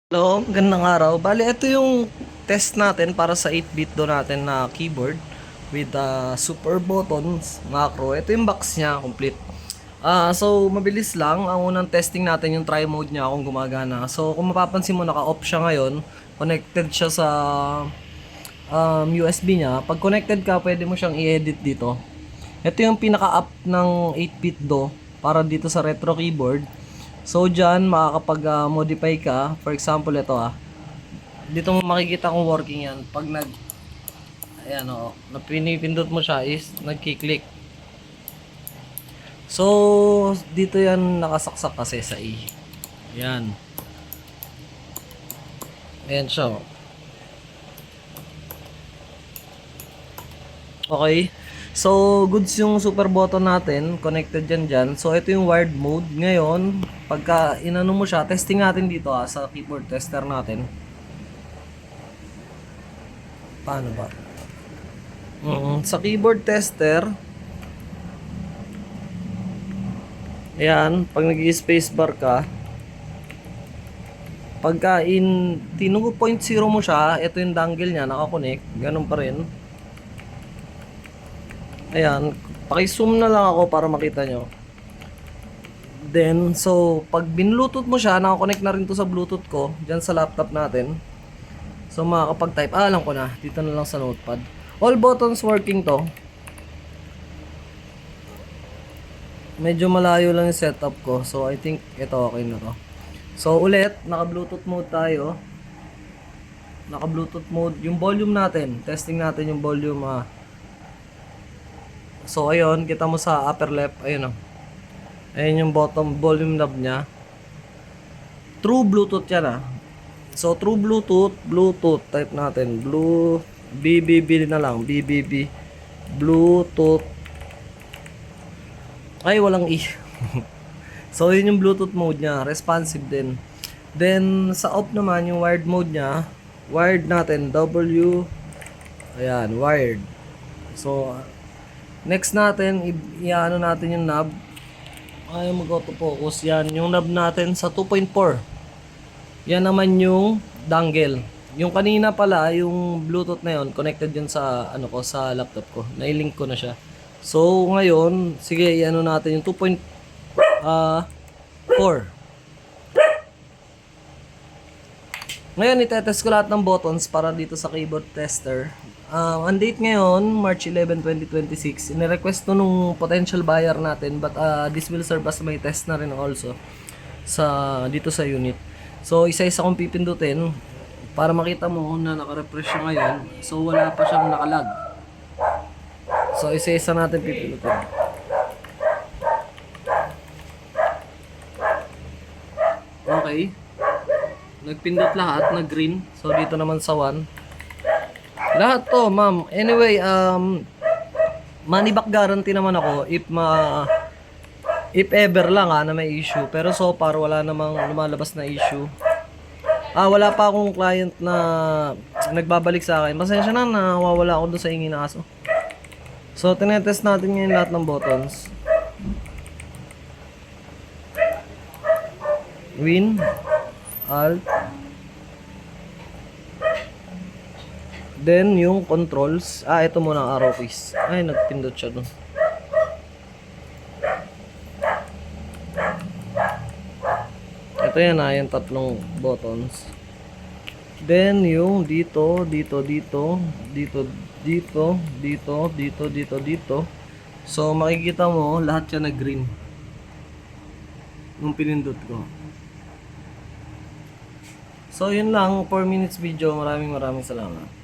Hello, gandang araw. Bale, ito yung test natin para sa 8-bit do natin na keyboard with super buttons, macro. Ito yung box niya, complete. So, mabilis lang. Ang unang testing natin yung try mode niya kung gumagana. So, kung mapapansin mo, naka-off siya ngayon. Connected siya sa USB niya. Pag connected ka, pwede mo siyang i-edit dito. Ito yung pinaka-up ng 8-bit do para dito sa retro keyboard. So dyan makakapag-modify ka. For example ito dito mo makikita kung working yan. Pag ayan na pinipindot mo siya is nagki-click. So dito yan nakasaksak kasi sa E. Yan. Ayan siya. Okay. So, goods yung super button natin. Connected dyan. So, ito yung wired mode. Ngayon, pagka inano mo siya, testing natin dito sa keyboard tester natin. Paano ba? Sa keyboard tester, ayan, pag nag-spacebar ka, pagka tinugo 0.0 mo siya, ito yung dangle niya, nakakonect. Ganun pa rin. Ayan, paki-zoom na lang ako para makita nyo. Then, so, pag bin-bluetooth mo siya, nakakonect na rin to sa bluetooth ko, dyan sa laptop natin. So, makakapag-type. Alam ko na, dito na lang sa notepad. All buttons working to. Medyo malayo lang yung setup ko. So, I think ito okay na to. So, ulit, naka-bluetooth mode tayo. Naka-bluetooth mode. Yung volume natin, testing natin yung volume. So, ayun, kita mo sa upper left, ayun ayun yung bottom volume knob niya. True Bluetooth yan So, true Bluetooth, type natin. BBB na lang, BBB. Bluetooth. Ay, walang E. So, yun yung Bluetooth mode niya, responsive din. Then, sa off naman, yung wired mode niya, wired natin, ayan, wired. So, next natin, i-ano natin yung knob. Ayaw mag-auto focus. Yan, yung knob natin sa 2.4. Yan naman yung dangle. Yung kanina pala, yung Bluetooth na yon connected yun sa, sa laptop ko. Nailink ko na siya. So, ngayon, sige, i-ano natin yung 2.4. Ngayon, itetest ko lahat ng buttons para dito sa keyboard tester. Ang date ngayon, March 11, 2026. Ine-request to nung potential buyer natin, but this will serve as my test na rin also dito sa unit. So, isa-isa kong pipindutin para makita mo na naka-refresh siya ngayon. So, wala pa siyang nakalag. So, isa-isa natin pipindutin. Okay. Nagpindot lahat, nag-green. So, dito naman sa 1. Lahat to, ma'am. Anyway, money back guarantee naman ako if ever lang na may issue. Pero so far, wala namang lumalabas na issue. Wala pa akong client na nagbabalik sa akin. Pasensya na, nawawala ako doon sa ingin na aso. So, tinetest natin ngayon lahat ng buttons. Win, Alt, then yung controls, ito muna ang arrow keys. Ay, nagpindot siya dun. Ito yan yung tatlong buttons. Then yung dito. So makikita mo lahat yan na green nung pinindot ko. So yun lang, 4 minutes video. Maraming salamat.